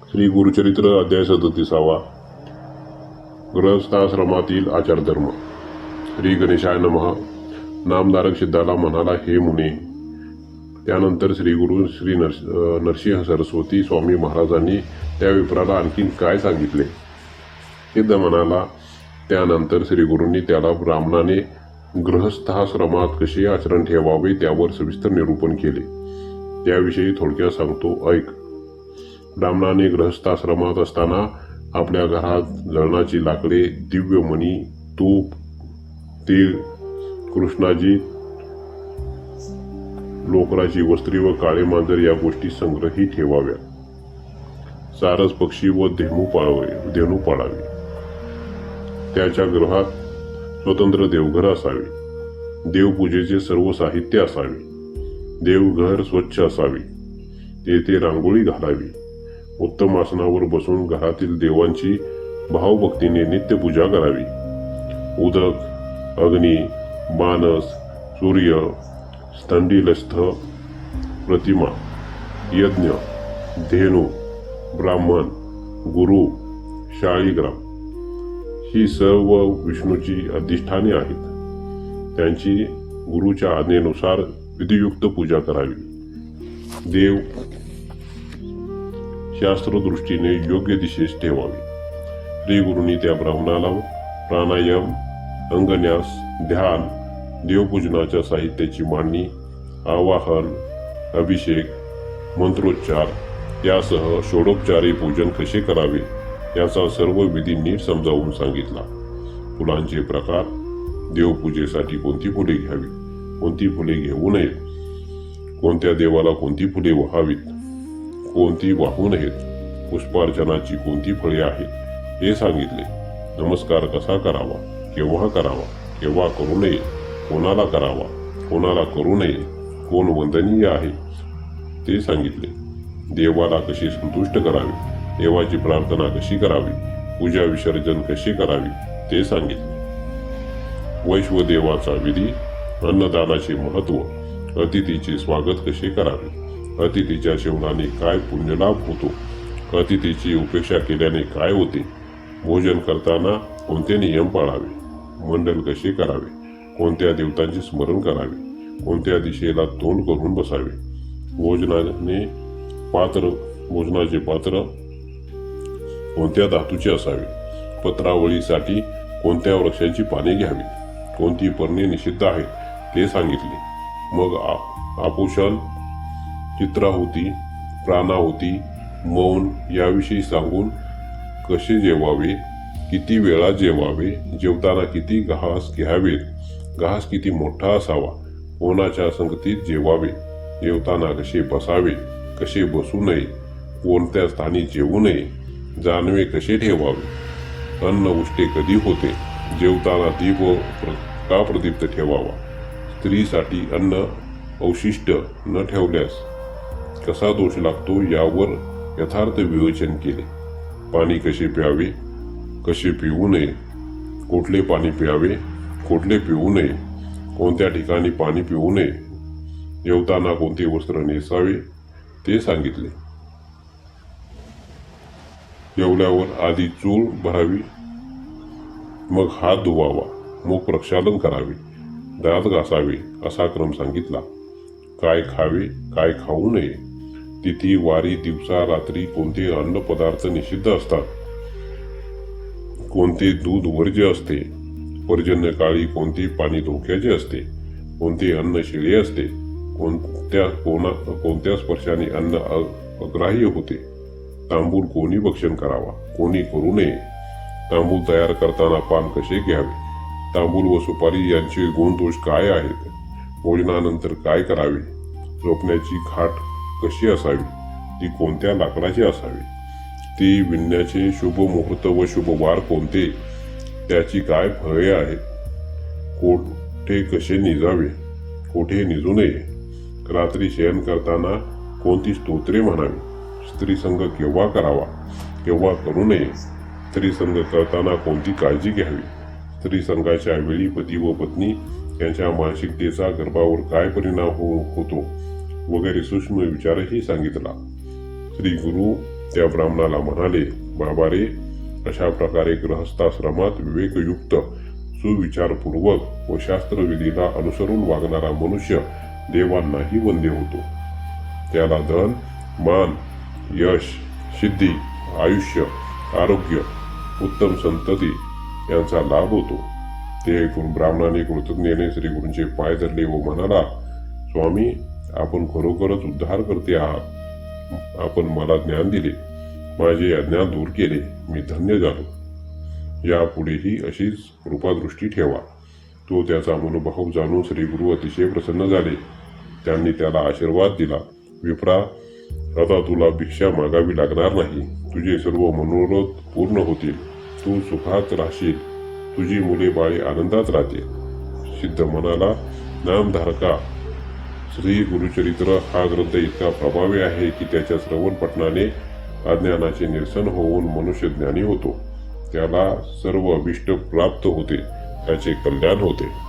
श्री गुरुचरित्र अध्याय 37. गृहस्थाश्रमातील आचारधर्म. श्री गणेशाय नमः. नामधारक सिद्धाला म्हणाला, हे मुने. त्यानंतर श्री गुरु श्री नरसिंह सरस्वती स्वामी महाराजांनी त्या विप्राला आणखीन काय सांगितले. सिद्ध म्हणाला, त्यानंतर श्री गुरूंनी त्याला ब्राह्मणाने गृहस्थाश्रमात कसे आचरण ठेवावे त्यावर सविस्तर निरूपण केले. त्याविषयी थोडक्यात सांगतो, ऐक. ब्राह्मणाने गृहस्थाश्रमात असताना आपल्या घरात जळणाची लाकडे, दिव्य मणी, तूप, तेल, कृष्णाजी, लोकराची वस्त्री व काळे मांजर या गोष्टी संग्रही ठेवाव्या. सारस पक्षी व धेनू पाळावे. त्याच्या गृहात स्वतंत्र देवघर असावे. देवपूजेचे सर्व साहित्य असावे. देवघर स्वच्छ असावे. तेथे रांगोळी घालावी. उत्तम आसनावर बसून घरातील देवांची भावभक्तीने नित्य पूजा करावी. उदक, अग्नी, मानस, सूर्य, स्तंडिलस्थ प्रतिमा, यज्ञ, धेनू, ब्राह्मण, गुरु, शाळीग्राम ही सर्व विष्णूची अधिष्ठाने आहेत. त्यांची गुरुच्या आज्ञेनुसार विधियुक्त पूजा करावी. देव शास्त्रदृष्टीने योग्य दिशेस ठेवावे. श्री गुरूंनी त्या ब्राह्मणाला प्राणायाम, अंगन्यास, ध्यान, देवपूजनाच्या साहित्याची मांडणी, आवाहन, अभिषेक, मंत्रोच्चार यासह षोडोपचारी पूजन कसे करावे याचा सर्व विधी नीट समजावून सांगितला. फुलांचे प्रकार, देवपूजेसाठी कोणती फुले घ्यावी, कोणती फुले घेऊ नयेत, कोणत्या देवाला कोणती फुले वाहावीत, कोणती वाहू नयेत, पुष्पार्चनाची कोणती फळे आहेत हे सांगितले. नमस्कार कसा करावा, केव्हा करावा, केव्हा करू नये, कोणाला करावा, कोणाला करू नये, कोण वंदनीय आहे ते सांगितले. देवाला कशी संतुष्ट करावे, देवाची प्रार्थना कशी करावी, पूजा विसर्जन कशी करावी ते सांगितले. वैश्वदेवाचा विधी, अन्नदानाचे महत्व, अतिथीचे स्वागत कसे करावे, अतिथीच्या सेवनाने काय पुण्यलाभ होतो, अतिथीची उपेक्षा केल्याने काय होते, भोजन करताना कोणते नियम पाळावे, मंडल कसे करावे, कोणत्या देवतांचे स्मरण करावे, कोणत्या दिशेला तोंड करून बसावे, भोजनाचे पात्र कोणत्या धातूचे असावे, पत्रावळीसाठी कोणत्या वृक्षाची पाने घ्यावी, कोणती पर्णे निषिद्ध आहेत ते सांगितले. मग आपोषण, चित्राहुती, प्राणाहुती, मौन याविषयी सांगून कसे जेवावे, किती वेळा जेवावे, जेवताना किती घास घ्यावेत, घास किती मोठा असावा, कोणाच्या संगतीत जेवावे, जेवताना कसे बसावे, कसे बसू नये, कोणत्या स्थानी जेवू नये, जानवे कसे ठेवावे, अन्न उष्टे कधी होते, जेवताना दीप का प्रदीप्त ठेवावा, स्त्रीसाठी अन्न अवशिष्ट न ठेवल्यास कसा दोष लागतो यावर यथार्थ विवेचन केले. पाणी कसे प्यावे, कसे पिऊ नये, कुठले पाणी प्यावे, कुठले पिऊ नये, कोणत्या ठिकाणी पाणी पिऊ नये, जेवताना कोणते वस्त्र नेसावे ते सांगितले. जेवल्यावर आधी चूळ भरावी, मग हात धुवावा, मुख प्रक्षालन करावे, दात घासावे असा क्रम सांगितला. काय खावे, काय खाऊ नये, तिथी वारी, दिवसा रात्री कोणते अन्न पदार्थ निषिद्ध असतात, कोणते दूध वर्ज्य असते, पर्जन्यकाळी कोणते पाणी धोक्याचे असते, कोणते अन्न शिळे असते, कोणत्या स्पर्शाने अन्न अग्राह्य होते, तांबूळ कोणी भक्षण करावा, कोणी करू नये, तांबूळ तयार करताना पान कसे घ्यावे, तांबूळ व सुपारी यांचे गुणदोष काय आहेत, भोजनानंतर काय करावे, झोपण्याची खाट कशी असावी, ती कोणत्या लाकडाची असावी, ती विणण्याचे शुभ मुहूर्त व शुभ वार कोणते, त्याची काय फळे आहेत, कोठे कसे निजावे, कोठे निजू नये, रात्री शयन करताना कोणती स्तोत्रे म्हणावी, स्त्रीसंग केव्हा करावा, केव्हा करू नये, स्त्रीसंग करताना कोणती काळजी घ्यावी, स्त्रीसंगाच्या वेळी पती व पत्नी यांच्या मानसिकतेचा गर्भावर काय परिणाम होतो वगैरे सूक्ष्म विचारही सांगितला. श्री गुरु त्या ब्राह्मणाला म्हणाले, बाबा रे, अशा प्रकारे गृहस्थाश्रमात विवेकयुक्त सुविचारपूर्वक व शास्त्रविधीला अनुसरून वागणारा मनुष्य देवांनाही वंद्य होतो. त्याला धन, मान, यश, सिद्धी, आयुष्य, आरोग्य, उत्तम संतती यांचा लाभ होतो. ते ऐकून ब्राह्मणाने कृतज्ञतेने श्रीगुरूंचे पाय धरले व म्हणाला, स्वामी, आपण खरोखरच उद्धार करते आहात. आपण मला ज्ञान दिले, माझे अज्ञान दूर केले, मी धन्य झालो. यापुढेही अशीच कृपादृष्टी ठेवा. तो त्याचा मनोभाव जाणून श्रीगुरु अतिशय प्रसन्न झाले. त्यांनी त्याला आशीर्वाद दिला, विप्रा, आता तुला भिक्षा मागावी लागणार नाही. तुझे सर्व मनोरथ पूर्ण होतील. तू सुखात राहशील. तुझी मुले बाळे आनंदात राहतील. सिद्ध म्हणाला, नामधारका, श्री गुरुचरित्र हा ग्रंथ इतका प्रभावी आहे की त्याच्या श्रवण पठणाने अज्ञानाचे निरसन होऊन मनुष्य ज्ञानी होतो. त्याला सर्व अभिष्ट प्राप्त होते. त्याचे कल्याण होते.